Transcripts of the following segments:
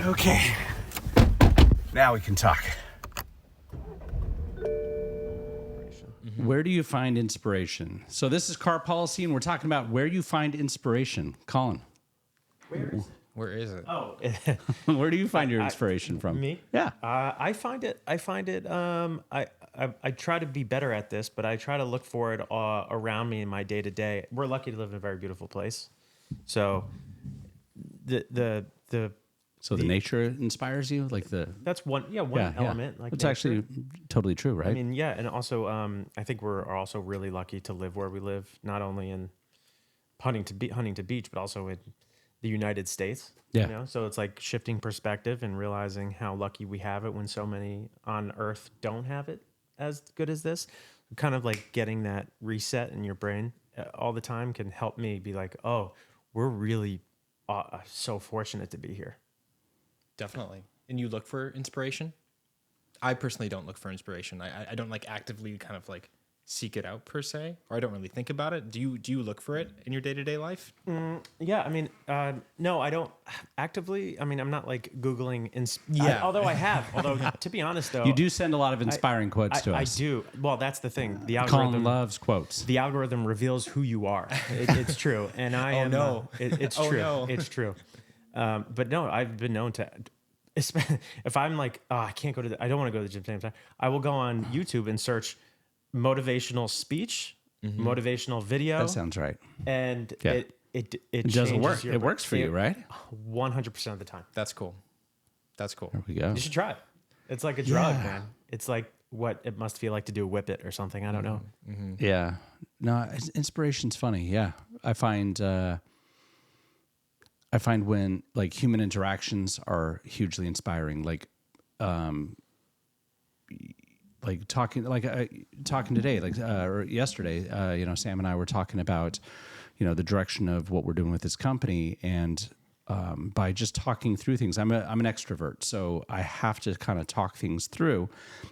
Okay. Now we can talk. Where do you find inspiration? So this is Car Policy, and we're talking about where you find inspiration. Colin, Where is it? Oh, where do you find your inspiration from? me? Yeah. I find it. I try to be better at this, but I try to look for it around me in my day to day. We're lucky to live in a very beautiful place, so So the nature inspires you, like the that's one element. Like it's nature. actually totally true, right? I mean, yeah, and also I think we're also really lucky to live where we live, not only in Huntington Beach, but also in the United States. Yeah. You know? So it's like shifting perspective and realizing how lucky we have it when so many on Earth don't have it as good as this. Kind of like getting that reset in your brain all the time can help me be like, oh, we're really so fortunate to be here. Definitely. And you look for inspiration? I personally don't look for inspiration. I don't like actively kind of like seek it out per se, or I don't really think about it. Do you look for it in your day-to-day life? Yeah, I mean, no, I don't actively. I mean, I'm not like Googling. Although I have. Although, to be honest, though, you do send a lot of inspiring quotes to us. I do. Well, that's the thing. The Colin algorithm loves quotes. The algorithm reveals who you are. It's true, and I am. No. It's Oh, true. no. It's true. But no, I've been known to. If I'm like, I can't go to. I don't want to go to the gym same time. I will go on YouTube and search motivational speech, motivational video. That sounds right. And Yeah. it It doesn't changes work. your It works for you, right? 100% of the time. That's cool. That's cool. There we go. You should try it. It's like a drug, man. It's like what it must feel like to do whip it or something. I don't know. Yeah. No, inspiration's funny. Yeah. I find when like human interactions are hugely inspiring, like talking today, or yesterday, Sam and I were talking about, the direction of what we're doing with this company. And by just talking through things, I'm an extrovert, so I have to kind of talk things through,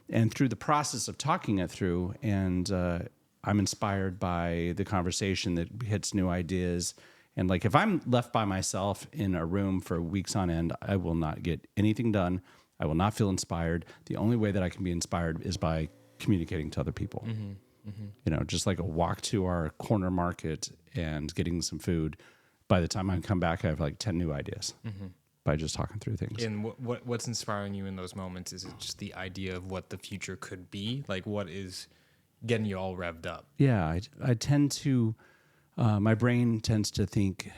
and through the process of talking it through, and I'm inspired by the conversation that hits new ideas. And like, if I'm left by myself in a room for weeks on end, I will not get anything done. I will not feel inspired. The only way that I can be inspired is by communicating to other people. Just like a walk to our corner market and getting some food. By the time I come back, I have like 10 new ideas by just talking through things. And what's inspiring you in those moments? Is it just the idea of what the future could be? Like, what is getting you all revved up? Yeah, I tend to, my brain tends to think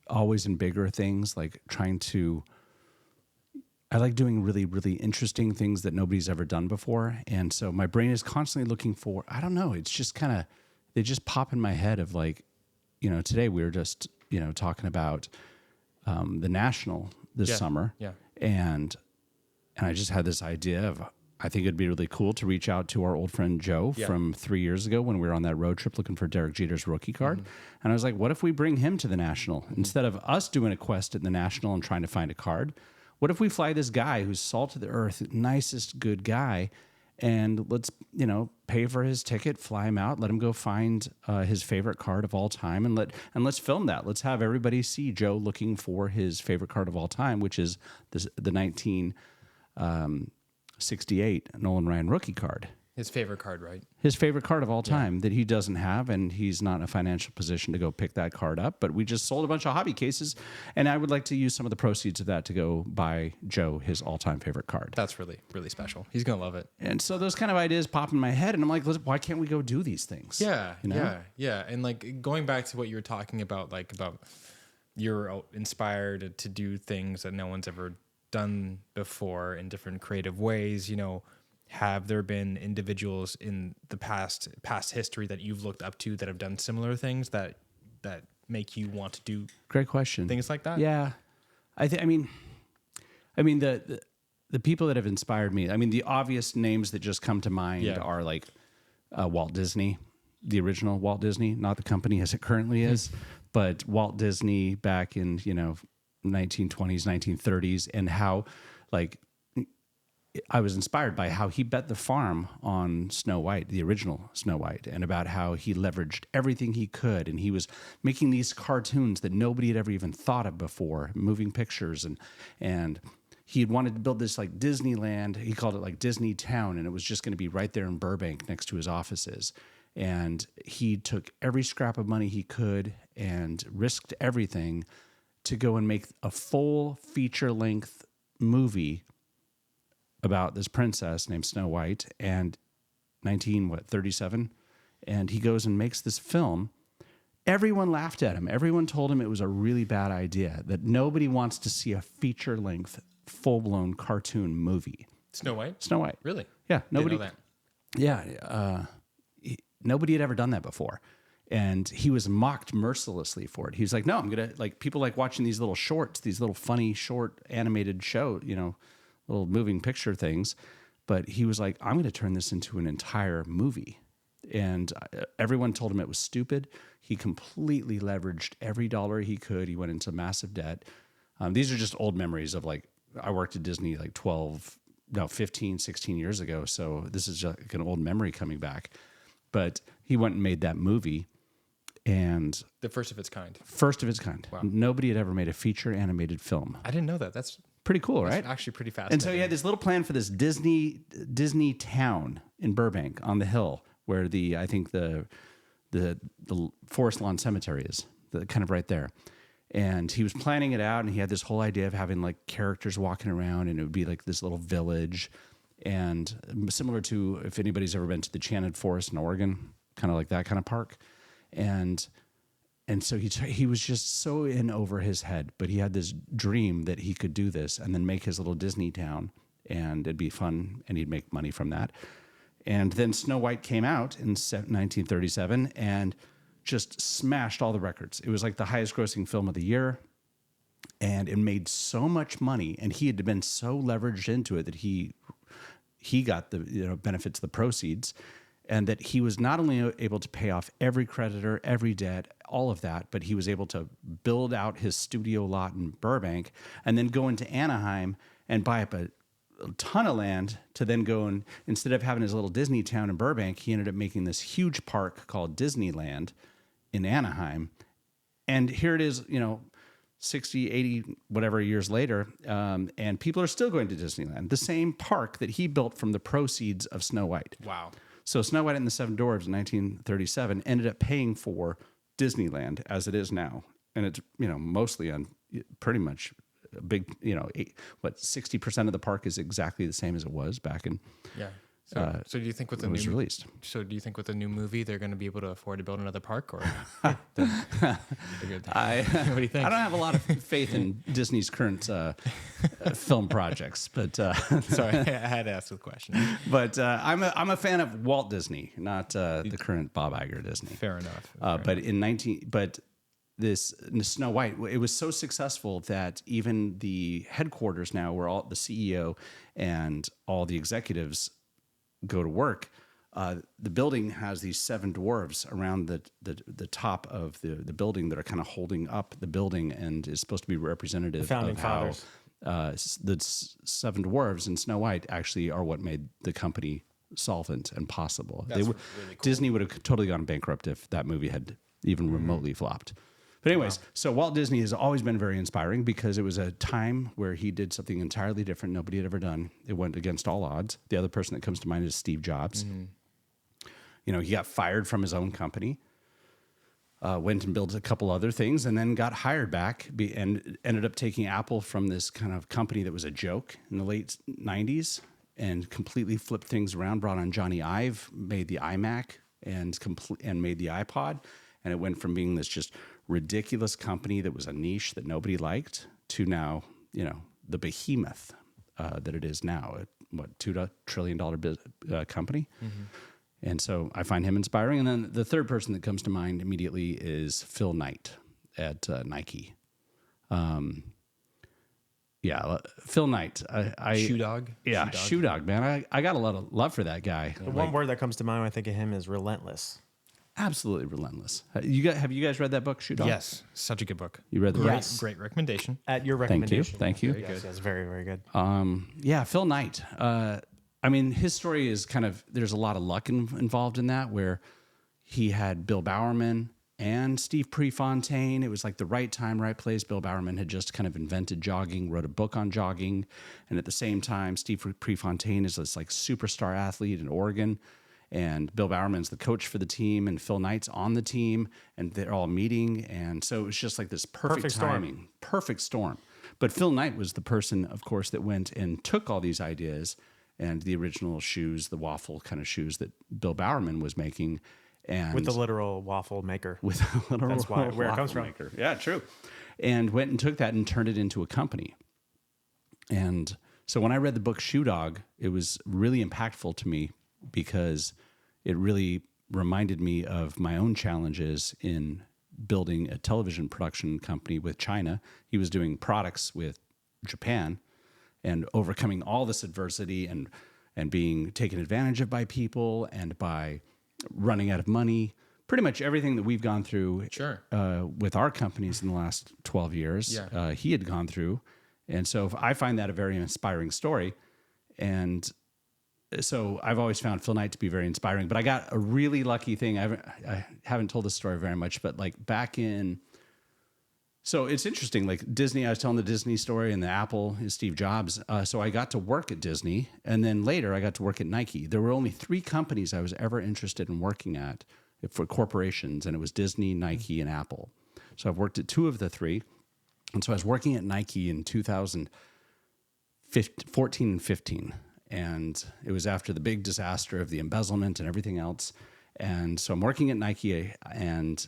always in bigger things, like I like doing really, really interesting things that nobody's ever done before. And so my brain is constantly looking for, I don't know, it's just kind of, they just pop in my head of like, today we were just, talking about the National this summer. Yeah. And I just had this idea of, I think it'd be really cool to reach out to our old friend Joe from 3 years ago when we were on that road trip looking for Derek Jeter's rookie card. And I was like, what if we bring him to the National? Instead of us doing a quest at the National and trying to find a card, what if we fly this guy who's salt of the earth, nicest good guy, and let's, pay for his ticket, fly him out, let him go find his favorite card of all time, and let's film that. Let's have everybody see Joe looking for his favorite card of all time, which is the 1968 Nolan Ryan rookie card. His favorite card, right? His favorite card of all time that he doesn't have, and he's not in a financial position to go pick that card up. But we just sold a bunch of hobby cases, and I would like to use some of the proceeds of that to go buy Joe his all-time favorite card. That's really, really special. He's going to love it. And so those kind of ideas pop in my head, and I'm like, why can't we go do these things? Yeah, yeah. And like going back to what you were talking about, like about you're inspired to do things that no one's ever done before in different creative ways, have there been individuals in the past history that you've looked up to that have done similar things that make you want to do Great question. things like that? Yeah. I mean the people that have inspired me, the obvious names that just come to mind are like Walt Disney, the original Walt Disney, not the company as it currently is, but Walt Disney back in, 1920s, 1930s, and how like I was inspired by how he bet the farm on Snow White, the original Snow White, and about how he leveraged everything he could, and he was making these cartoons that nobody had ever even thought of before, moving pictures, and he had wanted to build this like Disneyland. He called it like Disney Town, and it was just going to be right there in Burbank next to his offices. And he took every scrap of money he could and risked everything to go and make a full feature-length movie about this princess named Snow White, and 37, and he goes and makes this film. Everyone laughed at him. Everyone told him it was a really bad idea, that nobody wants to see a feature-length, full-blown cartoon movie. Snow White? Snow White. Really? Yeah, nobody. Didn't know that. Yeah, nobody had ever done that before, and he was mocked mercilessly for it. He was like, "No, I'm gonna like people like watching these little shorts, these little funny short animated show, little moving picture things." But he was like, "I'm going to turn this into an entire movie," and everyone told him it was stupid. He completely leveraged every dollar he could. He went into massive debt. These are just old memories of like I worked at Disney like 15, 16 years ago, so this is just like an old memory coming back. But he went and made that movie, and The first of its kind. first of its kind. Wow. Nobody had ever made a feature animated film. I didn't know that. That's Pretty cool, right? actually pretty fascinating. And so he had this little plan for this Disney town in Burbank on the hill where I think the Forest Lawn Cemetery is, kind of right there. And he was planning it out, and he had this whole idea of having like characters walking around, and it would be like this little village, and similar to if anybody's ever been to the Enchanted Forest in Oregon, kind of like that kind of park, and so he was just so in over his head, but he had this dream that he could do this and then make his little Disney town, and it'd be fun, and he'd make money from that. And then Snow White came out in 1937 and just smashed all the records. It was like the highest grossing film of the year, and it made so much money, and he had been so leveraged into it that he got the benefits, the proceeds, and that he was not only able to pay off every creditor, every debt, all of that, but he was able to build out his studio lot in Burbank and then go into Anaheim and buy up a ton of land to then go and, instead of having his little Disney town in Burbank, he ended up making this huge park called Disneyland in Anaheim. And here it is, 60, 80, whatever years later, and people are still going to Disneyland, the same park that he built from the proceeds of Snow White. Wow. So Snow White and the Seven Dwarfs in 1937 ended up paying for Disneyland as it is now. And it's, mostly on pretty much a big, 60% of the park is exactly the same as it was back in. Yeah. So do you think with the it was new released. So do you think with the new movie they're going to be able to afford to build another park, or I what do you think? I don't have a lot of faith in Disney's current film projects, but Sorry, I had to ask the question. I'm a fan of Walt Disney, not the current Bob Iger Disney. Fair enough. But this Snow White, it was so successful that even the headquarters now, where all the CEO and all the executives go to work, the building has these seven dwarves around the top of the building that are kind of holding up the building, and is supposed to be representative Founding of how fathers. The seven dwarves and Snow White actually are what made the company solvent and possible. That's really cool. Disney would have totally gone bankrupt if that movie had even remotely flopped. But anyways, so Walt Disney has always been very inspiring because it was a time where he did something entirely different nobody had ever done. It went against all odds. The other person that comes to mind is Steve Jobs. He got fired from his own company, went and built a couple other things, and then got hired back and ended up taking Apple from this kind of company that was a joke in the late 90s and completely flipped things around, brought on Johnny Ive, made the iMac and made the iPod. And it went from being this just ridiculous company that was a niche that nobody liked to now, the behemoth that it is now. $2 trillion company. Mm-hmm. And so I find him inspiring. And then the third person that comes to mind immediately is Phil Knight at Nike. Phil Knight. Shoe Dog? Yeah, Shoe Dog, man. I got a lot of love for that guy. The one word that comes to mind when I think of him is relentless. absolutely relentless. Have you guys read that book, Shoe Dog? Yes, such a good book. You read the book? Yes. Great recommendation. At your Thank you. recommendation. Thank you. Yes, that's very, very good. Yeah, Phil Knight. I mean, his story is kind of, there's a lot of luck involved in that, where he had Bill Bowerman and Steve Prefontaine. It was like the right time, right place. Bill Bowerman had just kind of invented jogging, wrote a book on jogging. And at the same time, Steve Prefontaine is this like superstar athlete in Oregon. And Bill Bowerman's the coach for the team, and Phil Knight's on the team, and they're all meeting. And so it was just like this perfect storm. timing, perfect storm. But Phil Knight was the person, of course, that went and took all these ideas and the original shoes, the waffle kind of shoes that Bill Bowerman was making. And With the literal waffle maker. with a literal That's why- where it comes waffle from. maker. Yeah, true. And went and took that and turned it into a company. And so when I read the book Shoe Dog, it was really impactful to me because it really reminded me of my own challenges in building a television production company with China. He was doing products with Japan and overcoming all this adversity and being taken advantage of by people and by running out of money. Pretty much everything that we've gone through Sure. with our companies in the last 12 years, Yeah. he had gone through. And so I find that a very inspiring story. And so I've always found Phil Knight to be very inspiring. But I got a really lucky thing. I haven't told this story very much, but like back in, so it's interesting. Like Disney, I was telling the Disney story, and the Apple is Steve Jobs. So I got to work at Disney, and then later I got to work at Nike. There were only 3 companies I was ever interested in working at for corporations, and it was Disney, Nike, and Apple. So I've worked at 2 of the 3. And so I was working at Nike in 2014 and 15. And it was after the big disaster of the embezzlement and everything else. And so I'm working at Nike, and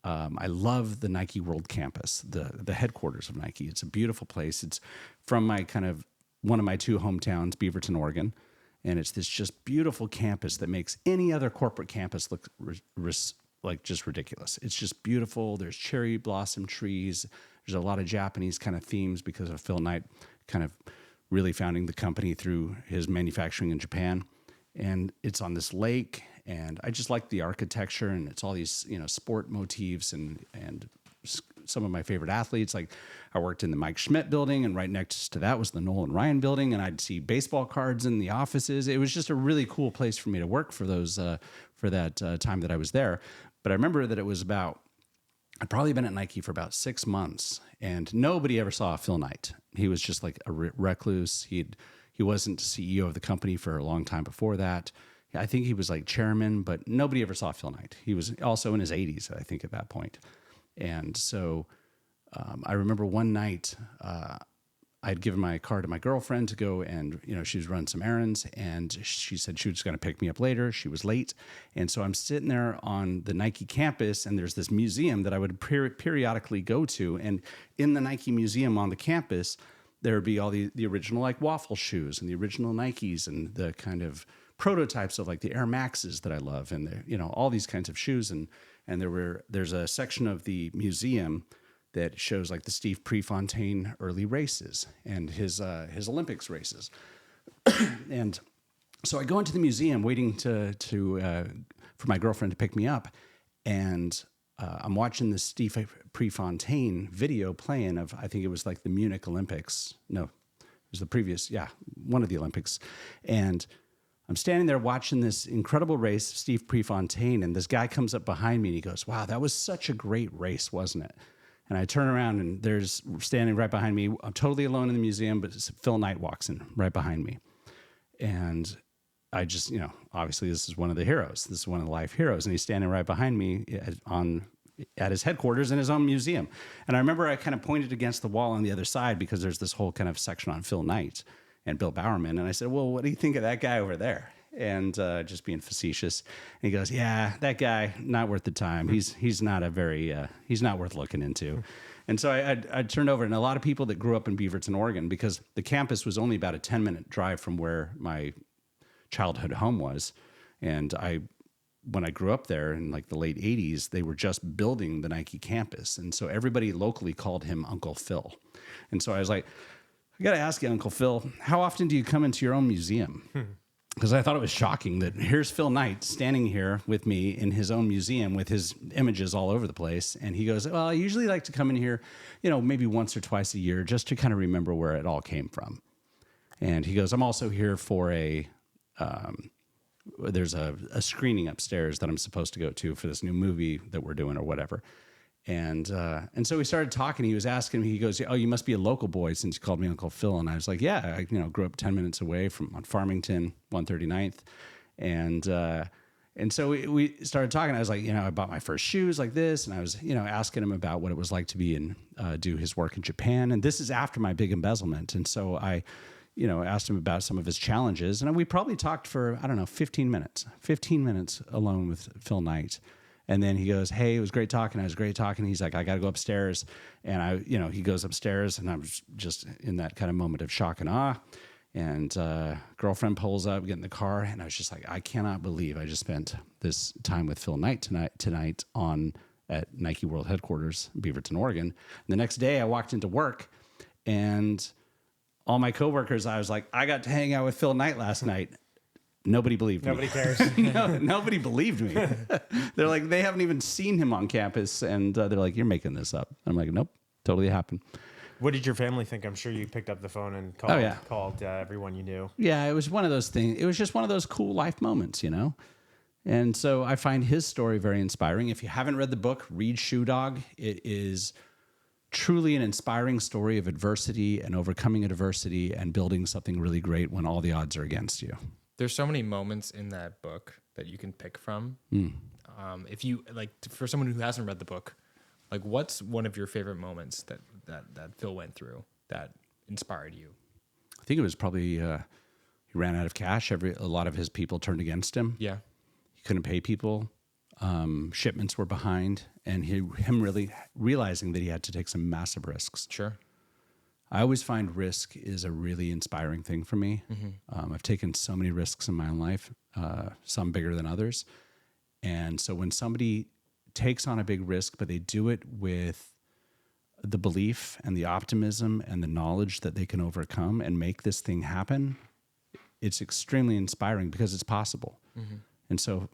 I love the Nike World Campus, the headquarters of Nike. It's a beautiful place. It's from my one of my 2 hometowns, Beaverton, Oregon. And it's this just beautiful campus that makes any other corporate campus look like just ridiculous. It's just beautiful. There's cherry blossom trees. There's a lot of Japanese kind of themes because of Phil Knight kind of really founding the company through his manufacturing in Japan. And it's on this lake, and I just like the architecture, and it's all these, sport motifs and some of my favorite athletes. Like I worked in the Mike Schmidt building, and right next to that was the Nolan Ryan building, and I'd see baseball cards in the offices. It was just a really cool place for me to work for that time that I was there. But I remember that it was I'd probably been at Nike for about 6 months, and nobody ever saw Phil Knight. He was just like a recluse. He wasn't CEO of the company for a long time before that. I think he was like chairman, but nobody ever saw Phil Knight. He was also in his 80s, I think, at that point. And so I remember one night I'd given my car to my girlfriend to go, and she was running some errands, and she said she was going to pick me up later. She was late, and so I'm sitting there on the Nike campus, and there's this museum that I would periodically go to, and in the Nike museum on the campus, there would be all the original like waffle shoes and the original Nikes and the kind of prototypes of like the Air Maxes that I love, and all these kinds of shoes, and there's a section of the museum that shows like the Steve Prefontaine early races and his Olympics races. And so I go into the museum waiting for my girlfriend to pick me up, and I'm watching the Steve Prefontaine video playing of, I think it was like the Munich Olympics. No, it was the previous, one of the Olympics. And I'm standing there watching this incredible race of Steve Prefontaine, and this guy comes up behind me and he goes, "Wow, that was such a great race, wasn't it?" And I turn around, and there's standing right behind me. I'm totally alone in the museum, but Phil Knight walks in right behind me. And I just, obviously this is one of the heroes. This is one of the life heroes. And he's standing right behind me at his headquarters in his own museum. And I remember I kind of pointed against the wall on the other side because there's this whole kind of section on Phil Knight and Bill Bowerman. And I said, "Well, what do you think of that guy over there?" And just being facetious. And he goes, "Yeah, that guy, not worth the time. He's not he's not worth looking into." And so I turned over, and a lot of people that grew up in Beaverton, Oregon, because the campus was only about a 10-minute drive from where my childhood home was. And when I grew up there in like the late 80s, they were just building the Nike campus. And so everybody locally called him Uncle Phil. And so I was like, "I got to ask you, Uncle Phil, how often do you come into your own museum?" because I thought it was shocking that here's Phil Knight standing here with me in his own museum with his images all over the place. And he goes, well, I usually like to come in here, maybe once or twice a year just to kind of remember where it all came from. And he goes, I'm also here for there's a screening upstairs that I'm supposed to go to for this new movie that we're doing or whatever. And so we started talking. He was asking me, he goes, oh, you must be a local boy since you called me Uncle Phil. And I was like, yeah, I grew up 10 minutes away on Farmington, 139th. And so we started talking. I was like, I bought my first shoes like this. And I was, asking him about what it was like to be do his work in Japan. And this is after my big embezzlement. And so I, asked him about some of his challenges. And we probably talked for, 15 minutes alone with Phil Knight. And then he goes, hey, it was great talking. I was great talking. He's like, I got to go upstairs. And he goes upstairs and I was just in that kind of moment of shock and awe. And girlfriend pulls up, get in the car. And I was just like, I cannot believe I just spent this time with Phil Knight tonight at Nike World Headquarters, Beaverton, Oregon. And the next day I walked into work and all my coworkers, I was like, I got to hang out with Phil Knight last night. Nobody believed me. Nobody cares. Nobody believed me. They're like, they haven't even seen him on campus. And they're like, you're making this up. I'm like, nope, totally happened. What did your family think? I'm sure you picked up the phone and called everyone you knew. Yeah, it was one of those things. It was just one of those cool life moments, And so I find his story very inspiring. If you haven't read the book, read Shoe Dog. It is truly an inspiring story of adversity and overcoming adversity and building something really great when all the odds are against you. There's so many moments in that book that you can pick from. If you for someone who hasn't read the book, what's one of your favorite moments that Phil went through that inspired you? I think it was probably he ran out of cash. A lot of his people turned against him. Yeah, he couldn't pay people. Shipments were behind, and him really realizing that he had to take some massive risks. Sure. I always find risk is a really inspiring thing for me. I've taken so many risks in my own life, some bigger than others. And so when somebody takes on a big risk, but they do it with the belief and the optimism and the knowledge that they can overcome and make this thing happen, it's extremely inspiring because it's possible. And so,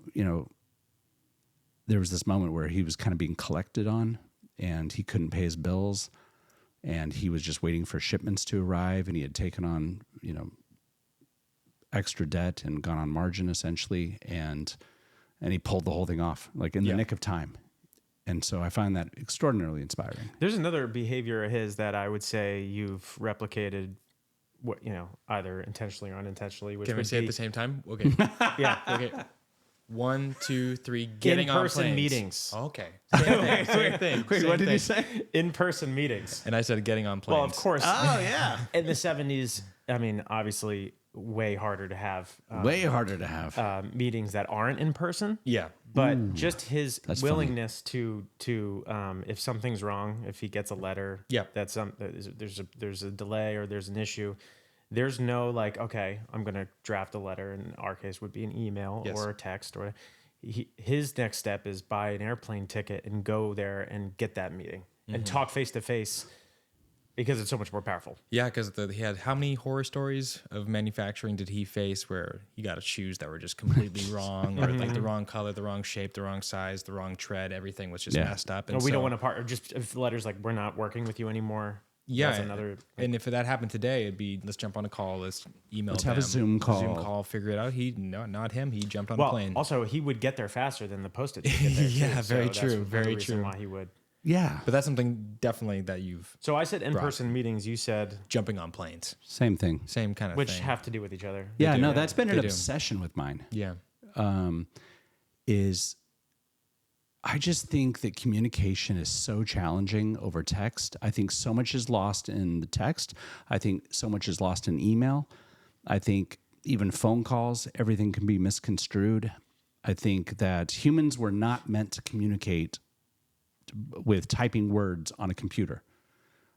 there was this moment where he was kind of being collected on and he couldn't pay his bills. And he was just waiting for shipments to arrive, and he had taken on, extra debt and gone on margin essentially, and he pulled the whole thing off in the nick of time. And so I find that extraordinarily inspiring. There's another behavior of his that I would say you've replicated, either intentionally or unintentionally. Which Can we would say be, at the same time? Okay. Yeah. Okay. 1, 2, 3. Getting on In-person planes. meetings. Okay. Same thing. Wait, what did you say? In-person meetings. And I said getting on planes. Well, of course. Oh, yeah. In the 70s, obviously way harder to have. Way harder to have. Meetings that aren't in person. Yeah. But just his That's willingness to if something's wrong, if he gets a letter, Yep. that there's a delay or there's an issue, there's no okay, I'm gonna draft a letter. In our case, would be an email Yes. or a text or. His next step is buy an airplane ticket and go there and get that meeting and talk face to face because it's so much more powerful. Yeah, because he had how many horror stories of manufacturing did he face where he got shoes that were just completely wrong or the wrong color, the wrong shape, the wrong size, the wrong tread, everything was just messed up. And No, we don't want to part. Or just if letters we're not working with you anymore. Yeah, that's another. and if that happened today, it'd be let's jump on a call, let's email. Let's have a Zoom call. Zoom call, figure it out. Not him. He jumped on Well, a plane. also he would get there faster than the postage. Would get there Yeah, too, very that's true, another very reason true. Why he would. Yeah. But that's something definitely that you've So I said in-person meetings. You said jumping on planes, Same thing. same kind of which thing. have to do with each other. Yeah, do. no, that's been an They do. obsession with mine. Yeah, Is I just think that communication is so challenging over text. I think so much is lost in the text. I think so much is lost in email. I think even phone calls, everything can be misconstrued. I think that humans were not meant to communicate with typing words on a computer.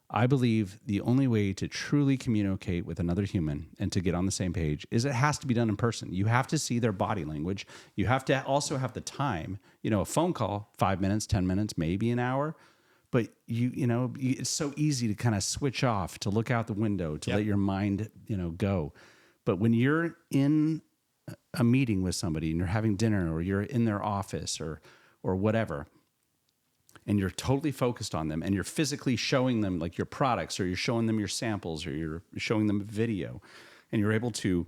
I believe the only way to truly communicate with another human and to get on the same page is it has to be done in person. You have to see their body language. You have to also have the time. A phone call, 5 minutes, 10 minutes, maybe an hour. But it's so easy to kind of switch off, to look out the window, to let your mind, go. But when you're in a meeting with somebody and you're having dinner or you're in their office or whatever, and you're totally focused on them and you're physically showing them like your products, or you're showing them your samples, or you're showing them video, and you're able to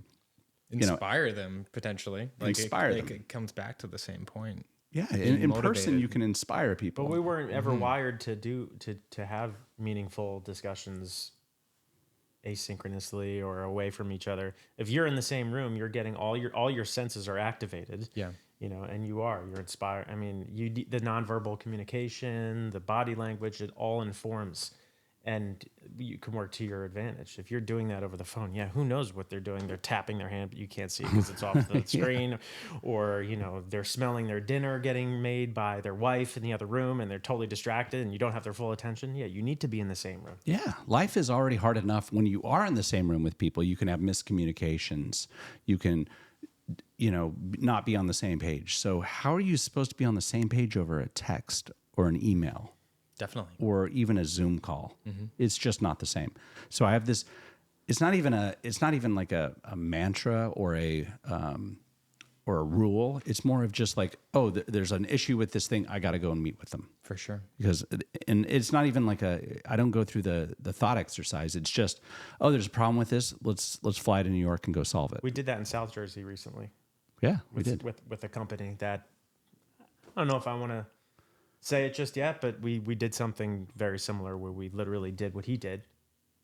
Inspire them potentially. Like Inspire them. It comes back to the same point. in person motivated. you can inspire people. But we weren't ever wired to have meaningful discussions asynchronously or away from each other. If you're in the same room, you're getting all your senses are activated. Yeah. And you're inspired. I mean, the nonverbal communication, the body language, it all informs, and you can work to your advantage. If you're doing that over the phone, who knows what they're doing? They're tapping their hand, but you can't see because it's off the screen, or they're smelling their dinner getting made by their wife in the other room, and they're totally distracted, and you don't have their full attention. You need to be in the same room. Yeah, life is already hard enough when you are in the same room with people. You can have miscommunications. You can, not be on the same page. So how are you supposed to be on the same page over a text or an email? Definitely. Or even a Zoom call. It's just not the same. So I have this. It's not even like a mantra or a rule. It's more of just like, there's an issue with this thing. I got to go and meet with them. For sure. And it's not even like I don't go through the thought exercise. It's just, there's a problem with this. Let's fly to New York and go solve it. We did that in South Jersey recently. Yeah, we did. With a company that, I don't know if I want to say it just yet, but we did something very similar where we literally did what he did,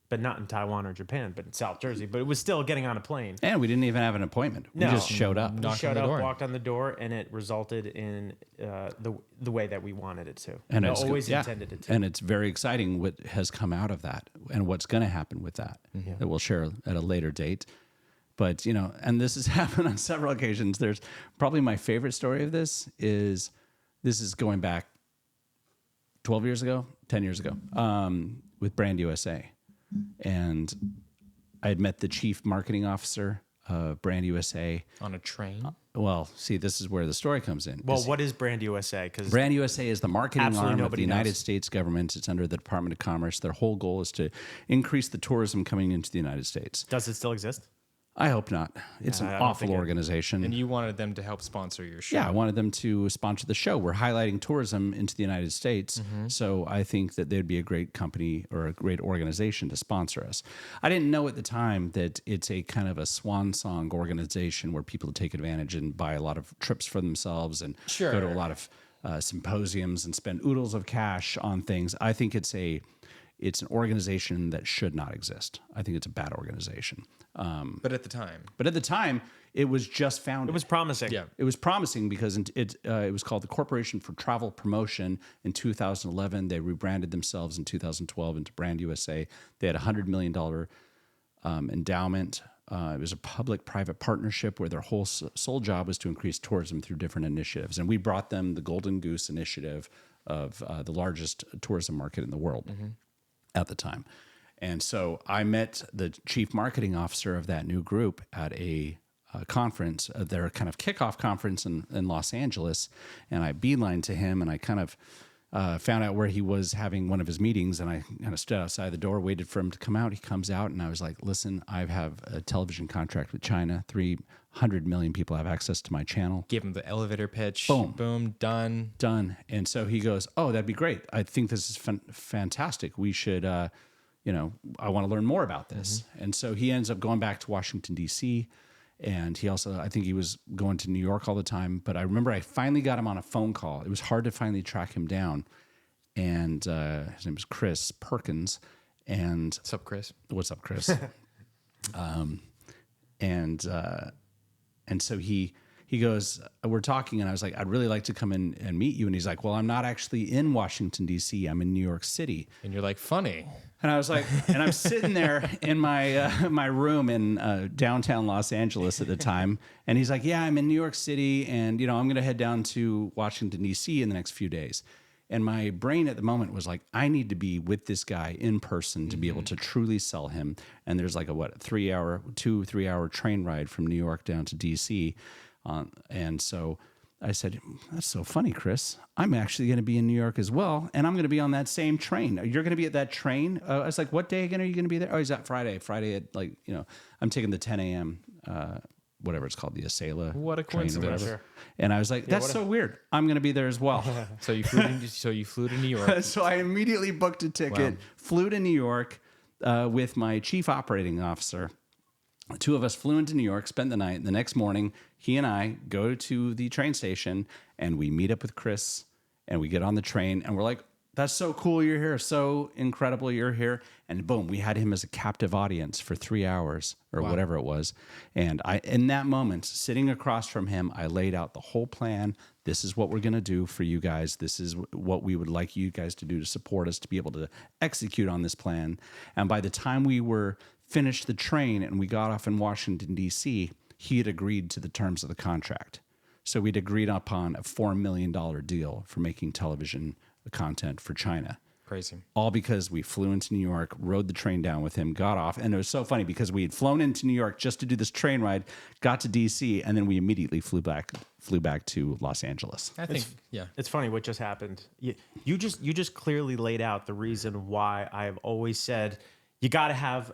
but not in Taiwan or Japan, but in South Jersey. But it was still getting on a plane. And we didn't even have an appointment. No. We just showed up. We Knocked showed on the up, door. walked on the door, and it resulted in the way that we wanted it to. And I it's always intended it to. And it's very exciting what has come out of that and what's going to happen with that that we'll share at a later date. But, and this has happened on several occasions. There's probably my favorite story of this is going back 12 years ago, 10 years ago, with Brand USA. And I had met the chief marketing officer of Brand USA. On a train. Well, see, this is where the story comes in. Well, what is Brand USA? Because Brand USA is the marketing Absolutely arm of the nobody United knows. States government. It's under the Department of Commerce. Their whole goal is to increase the tourism coming into the United States. does it still exist? I hope not. It's I an don't awful think it- organization. And you wanted them to help sponsor your show. Yeah, I wanted them to sponsor the show. We're highlighting tourism into the United States. So I think that they'd be a great company or a great organization to sponsor us. I didn't know at the time that it's a kind of a swan song organization where people take advantage and buy a lot of trips for themselves and go to a lot of symposiums and spend oodles of cash on things. I think it's an organization that should not exist. I think it's a bad organization. But at the time, it was just founded. It was promising. yeah. It was promising because it was called the Corporation for Travel Promotion in 2011. They rebranded themselves in 2012 into Brand USA. They had a $100 million endowment. It was a public-private partnership where their whole sole job was to increase tourism through different initiatives. And we brought them the Golden Goose Initiative of the largest tourism market in the world at the time. And so I met the chief marketing officer of that new group at a conference, their kind of kickoff conference in Los Angeles. And I beelined to him and I kind of found out where he was having one of his meetings. And I kind of stood outside the door, waited for him to come out. He comes out and I was like, listen, I have a television contract with China. 300 million people have access to my channel. Give him the elevator pitch. Boom. Done. Done. And so he goes, oh, that'd be great. I think this is fantastic. We should, I want to learn more about this. And so he ends up going back to Washington, D.C. And he also, I think he was going to New York all the time. But I remember I finally got him on a phone call. It was hard to finally track him down. And his name was Chris Perkins. And What's up, Chris? what's up, Chris? And so he goes, we're talking, and I was like, I'd really like to come in and meet you. And he's like, well, I'm not actually in Washington, D.C. I'm in New York City. And you're like, funny. And I was like, and I'm sitting there in my room in downtown Los Angeles at the time. And he's like, yeah, I'm in New York City. And, I'm going to head down to Washington, D.C. in the next few days. And my brain at the moment was like, I need to be with this guy in person to be able to truly sell him. And there's like a 2-3 hour train ride from New York down to D.C. And so I said, that's so funny, Chris. I'm actually going to be in New York as well. And I'm going to be on that same train. You're going to be at that train? I was like, what day again are you going to be there? Oh, he's at Friday. Friday at I'm taking the 10 a.m. whatever it's called, the Acela. What a train or coincidence. whatever. Sure. And I was like, that's so weird. I'm going to be there as well. So you flew to New York. So I immediately booked a ticket, Wow. flew to New York with my chief operating officer. The two of us flew into New York, spent the night. The next morning, he and I go to the train station and we meet up with Chris and we get on the train and we're like, that's so cool you're here. So incredible you're here. And boom, we had him as a captive audience for 3 hours or whatever it was. And in that moment, sitting across from him, I laid out the whole plan. This is what we're going to do for you guys. This is what we would like you guys to do to support us to be able to execute on this plan. And by the time we were finished the train and we got off in Washington, D.C., he had agreed to the terms of the contract. So we'd agreed upon a $4 million deal for making television content for China. Crazy. All because we flew into New York, rode the train down with him, got off. And it was so funny because we had flown into New York just to do this train ride, got to DC, and then we immediately flew back to Los Angeles. I think, yeah. It's funny what just happened. You just clearly laid out the reason why I've always said you got to have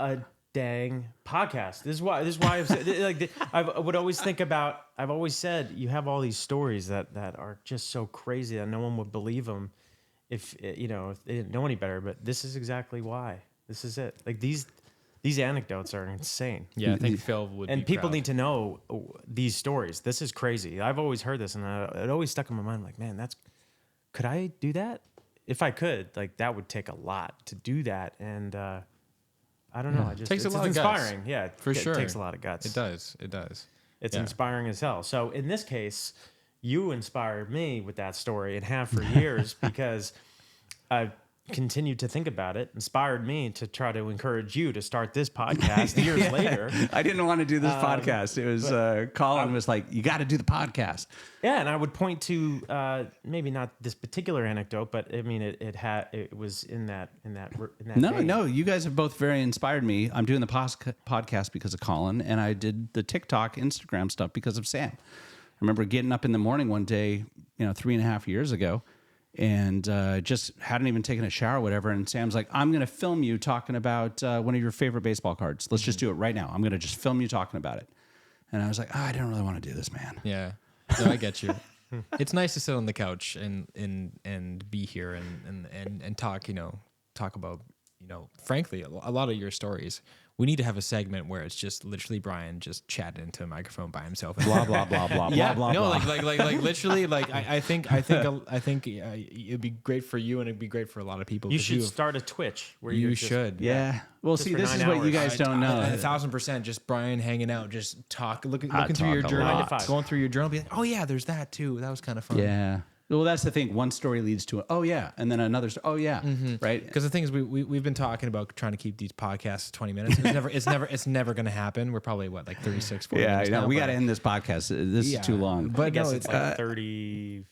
a dang podcast. This is why I've said, like I would always think about. I've always said you have all these stories that are just so crazy that no one would believe them if they didn't know any better. But this is exactly why. This is it. Like these anecdotes are insane. Yeah, I think Phil would And be people proud. need to know these stories. This is crazy. I've always heard this, and it always stuck in my mind. Like, man, could I do that? If I could, like, that would take a lot to do that. And I don't know. Takes a it's lot of guts. inspiring. Yeah, For sure. It takes a lot of guts. It does. It does. It's Yeah. inspiring as hell. So in this case, you inspired me with that story and have for years because I've continued to think about it, inspired me to try to encourage you to start this podcast years later. I didn't want to do this podcast. It was Colin was like, you got to do the podcast. Yeah, and I would point to maybe not this particular anecdote, but I mean it was in that vein. No, you guys have both very inspired me. I'm doing the podcast because of Colin, and I did the TikTok, Instagram stuff because of Sam. I remember getting up in the morning one day, 3.5 years ago, and just hadn't even taken a shower or whatever. And Sam's like, I'm going to film you talking about one of your favorite baseball cards. Let's just do it right now. I'm going to just film you talking about it. And I was like, I don't really want to do this, man. Yeah. No, I get you. It's nice to sit on the couch and be here and talk, talk about, frankly, a lot of your stories. We need to have a segment where it's just literally Brian just chatting into a microphone by himself. Blah, blah, blah, blah, Yeah, blah, no, blah. like literally, like I think it'd be great for you and it'd be great for a lot of people. You 'cause should start a Twitch where You you're just- should. Yeah. Well, Just see, for this is 9 what you hours. guys don't know. 1,000%. Just Brian hanging out, just looking through talk your a journal, lot. 9 to 5. going through your journal, be like, oh yeah, there's that too. That was kind of fun. Yeah. Well, that's the thing. One story leads to oh yeah, and then another. Oh yeah, right. Because the thing is, we've been talking about trying to keep these podcasts 20 minutes. It's never going to happen. We're probably what, like 36, 40 Yeah, minutes now, we but- got to end this podcast. This Yeah. is too long. I But guess no, it's like 32,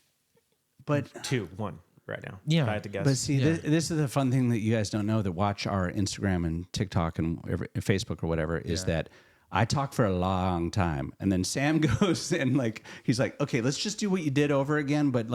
But 1 right now. Yeah. if I had to guess. But see, Yeah. this is the fun thing that you guys don't know that watch our Instagram and TikTok and Facebook or whatever is that I talk for a long time, and then Sam goes and he's like, okay, let's just do what you did over again, but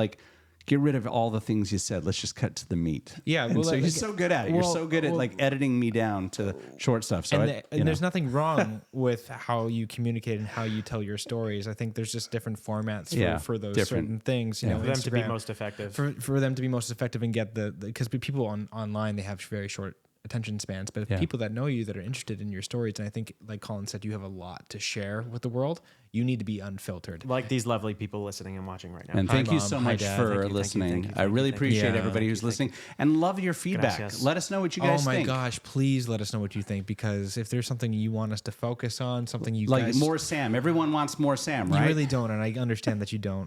get rid of all the things you said. Let's just cut to the meat. Yeah, And well, so like- he's so good at it. You're well- so good at well- editing me down to short stuff. So and there's nothing wrong with how you communicate and how you tell your stories. I think there's just different formats for those different. certain things. You know, for them to be Instagram- most effective. for them to be most effective and get because people online, they have very short attention spans, but people that know you, that are interested in your stories, and I think, like Colin said, you have a lot to share with the world. You need to be unfiltered. like these lovely people listening and watching right now. And Hi, thank you Mom. so Hi, much Dad. for Thank you, listening. thank I you, really thank you. appreciate Yeah. everybody who's listening and love your feedback. Gracias. Let us know what you guys Oh my think. gosh, please let us know what you think, because if there's something you want us to focus on, something you Like guys more Sam. Everyone wants more Sam, you right? really don't, and I understand that you don't.